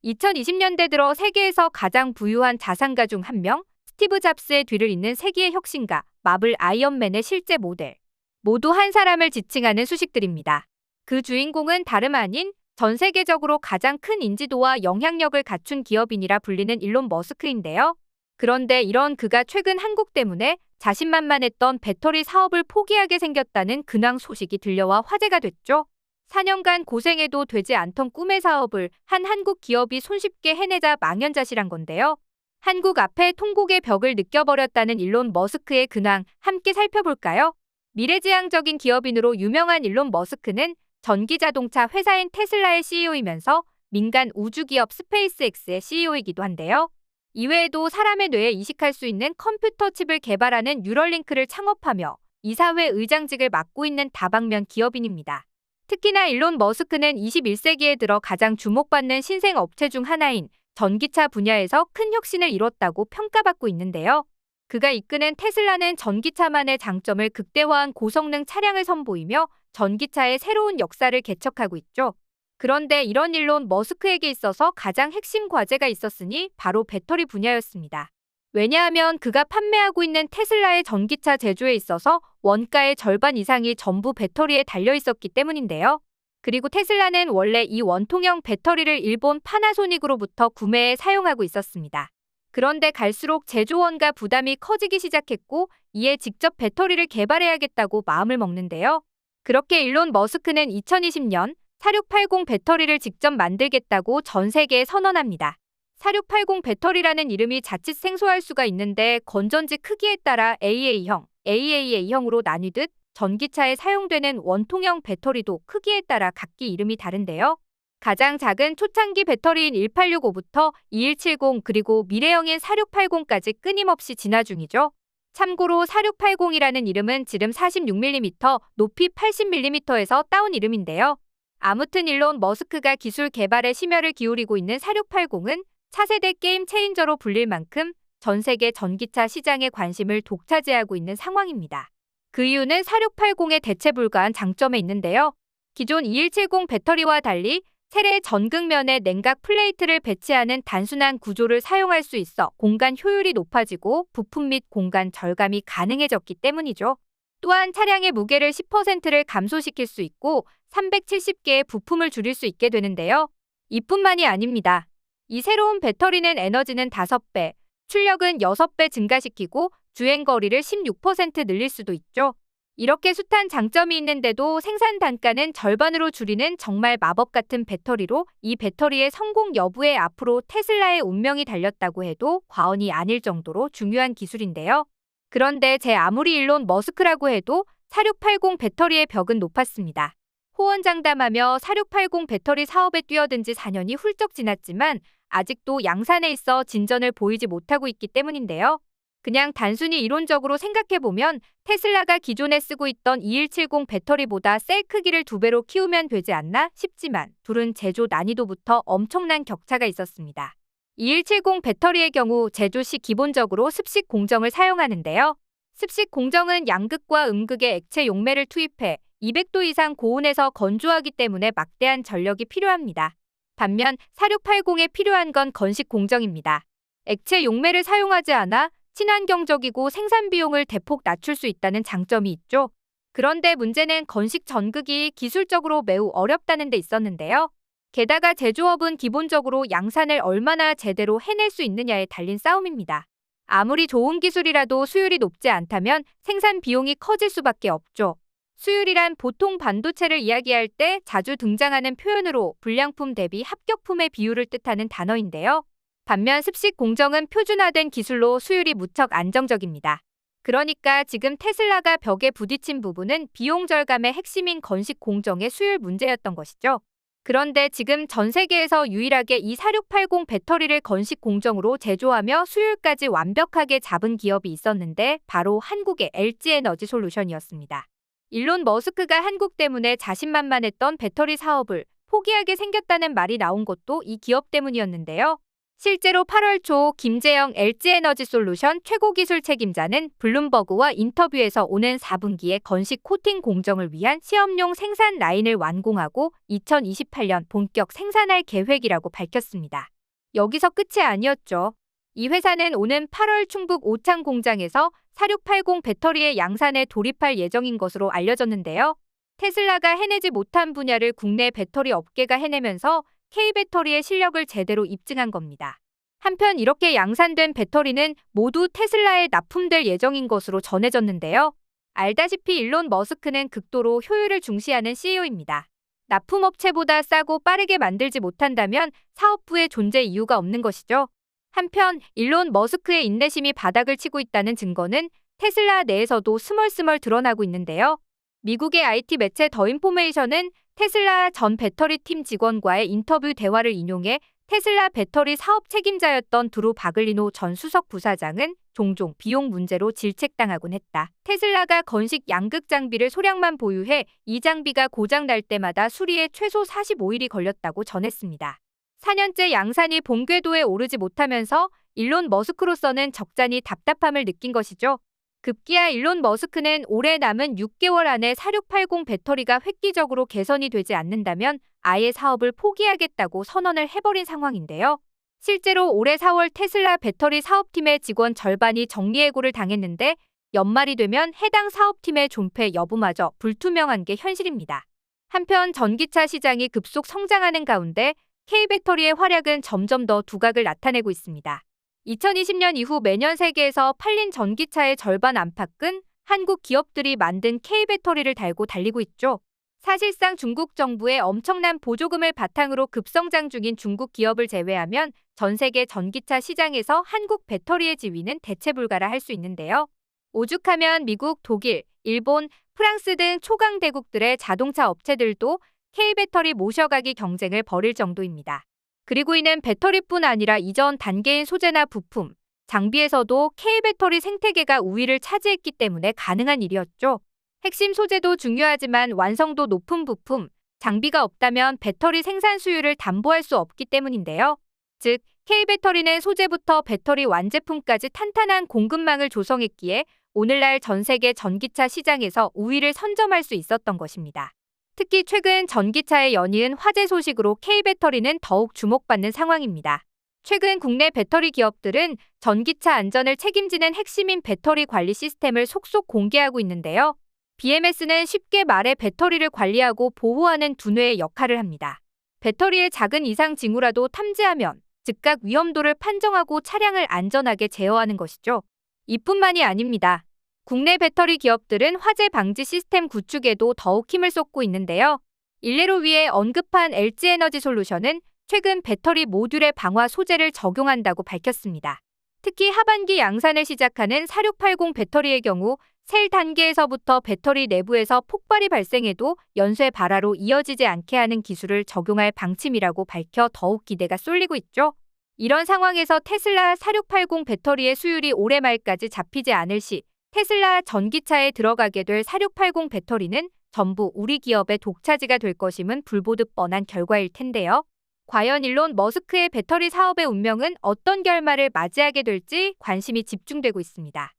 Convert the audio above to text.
2020년대 들어 세계에서 가장 부유한 자산가 중 한 명, 스티브 잡스의 뒤를 잇는 세기의 혁신가, 마블 아이언맨의 실제 모델. 모두 한 사람을 지칭하는 수식들입니다. 그 주인공은 다름 아닌 전 세계적으로 가장 큰 인지도와 영향력을 갖춘 기업인이라 불리는 일론 머스크인데요. 그런데 이런 그가 최근 한국 때문에 자신만만했던 배터리 사업을 포기하게 생겼다는 근황 소식이 들려와 화제가 됐죠. 4년간 고생해도 되지 않던 꿈의 사업을 한 한국 기업이 손쉽게 해내자 망연자실한 건데요. 한국 앞에 통곡의 벽을 느껴버렸다는 일론 머스크의 근황 함께 살펴볼까요? 미래지향적인 기업인으로 유명한 일론 머스크는 전기자동차 회사인 테슬라의 CEO이면서 민간 우주기업 스페이스X의 CEO이기도 한데요. 이외에도 사람의 뇌에 이식할 수 있는 컴퓨터 칩을 개발하는 뉴럴링크를 창업하며 이사회 의장직을 맡고 있는 다방면 기업인입니다. 특히나 일론 머스크는 21세기에 들어 가장 주목받는 신생 업체 중 하나인 전기차 분야에서 큰 혁신을 이뤘다고 평가받고 있는데요. 그가 이끄는 테슬라는 전기차만의 장점을 극대화한 고성능 차량을 선보이며 전기차의 새로운 역사를 개척하고 있죠. 그런데 이런 일론 머스크에게 있어서 가장 핵심 과제가 있었으니 바로 배터리 분야였습니다. 왜냐하면 그가 판매하고 있는 테슬라의 전기차 제조에 있어서 원가의 절반 이상이 전부 배터리에 달려 있었기 때문인데요. 그리고 테슬라는 원래 이 원통형 배터리를 일본 파나소닉으로부터 구매해 사용하고 있었습니다. 그런데 갈수록 제조원가 부담이 커지기 시작했고 이에 직접 배터리를 개발해야겠다고 마음을 먹는데요. 그렇게 일론 머스크는 2020년 4680 배터리를 직접 만들겠다고 전 세계에 선언합니다. 4680 배터리라는 이름이 자칫 생소할 수가 있는데 건전지 크기에 따라 AA형, AAA형으로 나뉘듯 전기차에 사용되는 원통형 배터리도 크기에 따라 각기 이름이 다른데요. 가장 작은 초창기 배터리인 1865부터 2170 그리고 미래형인 4680까지 끊임없이 진화 중이죠. 참고로 4680이라는 이름은 지름 46mm, 높이 80mm에서 따온 이름인데요. 아무튼 일론 머스크가 기술 개발에 심혈을 기울이고 있는 4680은 차세대 게임 체인저로 불릴 만큼 전 세계 전기차 시장의 관심을 독차지하고 있는 상황입니다. 그 이유는 4680의 대체 불가한 장점에 있는데요. 기존 2170 배터리와 달리 세례 전극면에 냉각 플레이트를 배치하는 단순한 구조를 사용할 수 있어 공간 효율이 높아지고 부품 및 공간 절감이 가능해졌기 때문이죠. 또한 차량의 무게를 10%를 감소시킬 수 있고 370개의 부품을 줄일 수 있게 되는데요. 이뿐만이 아닙니다. 이 새로운 배터리는 에너지는 5배, 출력은 6배 증가시키고 주행거리를 16% 늘릴 수도 있죠. 이렇게 숱한 장점이 있는데도 생산 단가는 절반으로 줄이는 정말 마법 같은 배터리로 이 배터리의 성공 여부에 앞으로 테슬라의 운명이 달렸다고 해도 과언이 아닐 정도로 중요한 기술인데요. 그런데 아무리 일론 머스크라고 해도 4680 배터리의 벽은 높았습니다. 호언장담하며 4680 배터리 사업에 뛰어든 지 4년이 훌쩍 지났지만 아직도 양산에 있어 진전을 보이지 못하고 있기 때문인데요. 그냥 단순히 이론적으로 생각해보면 테슬라가 기존에 쓰고 있던 2170 배터리보다 셀 크기를 2배로 키우면 되지 않나 싶지만 둘은 제조 난이도부터 엄청난 격차가 있었습니다. 2170 배터리의 경우 제조 시 기본적으로 습식 공정을 사용하는데요. 습식 공정은 양극과 음극의 액체 용매를 투입해 200도 이상 고온에서 건조하기 때문에 막대한 전력이 필요합니다. 반면 4680에 필요한 건 건식 공정입니다. 액체 용매를 사용하지 않아 친환경적이고 생산 비용을 대폭 낮출 수 있다는 장점이 있죠. 그런데 문제는 건식 전극이 기술적으로 매우 어렵다는 데 있었는데요. 게다가 제조업은 기본적으로 양산을 얼마나 제대로 해낼 수 있느냐에 달린 싸움입니다. 아무리 좋은 기술이라도 수율이 높지 않다면 생산 비용이 커질 수밖에 없죠. 수율이란 보통 반도체를 이야기할 때 자주 등장하는 표현으로 불량품 대비 합격품의 비율을 뜻하는 단어인데요. 반면 습식 공정은 표준화된 기술로 수율이 무척 안정적입니다. 그러니까 지금 테슬라가 벽에 부딪힌 부분은 비용 절감의 핵심인 건식 공정의 수율 문제였던 것이죠. 그런데 지금 전 세계에서 유일하게 이 4680 배터리를 건식 공정으로 제조하며 수율까지 완벽하게 잡은 기업이 있었는데 바로 한국의 LG에너지 솔루션이었습니다. 일론 머스크가 한국 때문에 자신만만했던 배터리 사업을 포기하게 생겼다는 말이 나온 것도 이 기업 때문이었는데요. 실제로 8월 초 김재영 LG에너지솔루션 최고기술 책임자는 블룸버그와 인터뷰에서 오는 4분기에 건식 코팅 공정을 위한 시험용 생산 라인을 완공하고 2028년 본격 생산할 계획이라고 밝혔습니다. 여기서 끝이 아니었죠. 이 회사는 오는 8월 충북 오창 공장에서 4680 배터리의 양산에 돌입할 예정인 것으로 알려졌는데요. 테슬라가 해내지 못한 분야를 국내 배터리 업계가 해내면서 K배터리의 실력을 제대로 입증한 겁니다. 한편 이렇게 양산된 배터리는 모두 테슬라에 납품될 예정인 것으로 전해졌는데요. 알다시피 일론 머스크는 극도로 효율을 중시하는 CEO입니다. 납품업체보다 싸고 빠르게 만들지 못한다면 사업부의 존재 이유가 없는 것이죠. 한편 일론 머스크의 인내심이 바닥을 치고 있다는 증거는 테슬라 내에서도 스멀스멀 드러나고 있는데요. 미국의 IT 매체 더 인포메이션은 테슬라 전 배터리 팀 직원과의 인터뷰 대화를 인용해 테슬라 배터리 사업 책임자였던 드루 바글리노 전 수석 부사장은 종종 비용 문제로 질책당하곤 했다. 테슬라가 건식 양극 장비를 소량만 보유해 이 장비가 고장 날 때마다 수리에 최소 45일이 걸렸다고 전했습니다. 4년째 양산이 본 궤도에 오르지 못하면서 일론 머스크로서는 적잖이 답답함을 느낀 것이죠. 급기야 일론 머스크는 올해 남은 6개월 안에 4680 배터리가 획기적으로 개선이 되지 않는다면 아예 사업을 포기하겠다고 선언을 해버린 상황인데요. 실제로 올해 4월 테슬라 배터리 사업팀의 직원 절반이 정리해고를 당했는데 연말이 되면 해당 사업팀의 존폐 여부마저 불투명한 게 현실입니다. 한편 전기차 시장이 급속 성장하는 가운데 K배터리의 활약은 점점 더 두각을 나타내고 있습니다. 2020년 이후 매년 세계에서 팔린 전기차의 절반 안팎은 한국 기업들이 만든 K배터리를 달고 달리고 있죠. 사실상 중국 정부의 엄청난 보조금을 바탕으로 급성장 중인 중국 기업을 제외하면 전 세계 전기차 시장에서 한국 배터리의 지위는 대체 불가라 할 수 있는데요. 오죽하면 미국, 독일, 일본, 프랑스 등 초강대국들의 자동차 업체들도 K배터리 모셔가기 경쟁을 벌일 정도입니다. 그리고 이는 배터리뿐 아니라 이전 단계인 소재나 부품, 장비에서도 K배터리 생태계가 우위를 차지했기 때문에 가능한 일이었죠. 핵심 소재도 중요하지만 완성도 높은 부품, 장비가 없다면 배터리 생산 수율을 담보할 수 없기 때문인데요. 즉, K배터리는 소재부터 배터리 완제품까지 탄탄한 공급망을 조성했기에 오늘날 전 세계 전기차 시장에서 우위를 선점할 수 있었던 것입니다. 특히 최근 전기차에 연이은 화재 소식으로 K배터리는 더욱 주목받는 상황입니다. 최근 국내 배터리 기업들은 전기차 안전을 책임지는 핵심인 배터리 관리 시스템을 속속 공개하고 있는데요. BMS는 쉽게 말해 배터리를 관리하고 보호하는 두뇌의 역할을 합니다. 배터리의 작은 이상 징후라도 탐지하면 즉각 위험도를 판정하고 차량을 안전하게 제어하는 것이죠. 이뿐만이 아닙니다. 국내 배터리 기업들은 화재 방지 시스템 구축에도 더욱 힘을 쏟고 있는데요. 일례로 위에 언급한 LG에너지솔루션은 최근 배터리 모듈의 방화 소재를 적용한다고 밝혔습니다. 특히 하반기 양산을 시작하는 4680 배터리의 경우 셀 단계에서부터 배터리 내부에서 폭발이 발생해도 연쇄 발화로 이어지지 않게 하는 기술을 적용할 방침이라고 밝혀 더욱 기대가 쏠리고 있죠. 이런 상황에서 테슬라 4680 배터리의 수율이 올해 말까지 잡히지 않을 시 테슬라 전기차에 들어가게 될 4680 배터리는 전부 우리 기업의 독차지가 될 것임은 불보듯 뻔한 결과일 텐데요. 과연 일론 머스크의 배터리 사업의 운명은 어떤 결말을 맞이하게 될지 관심이 집중되고 있습니다.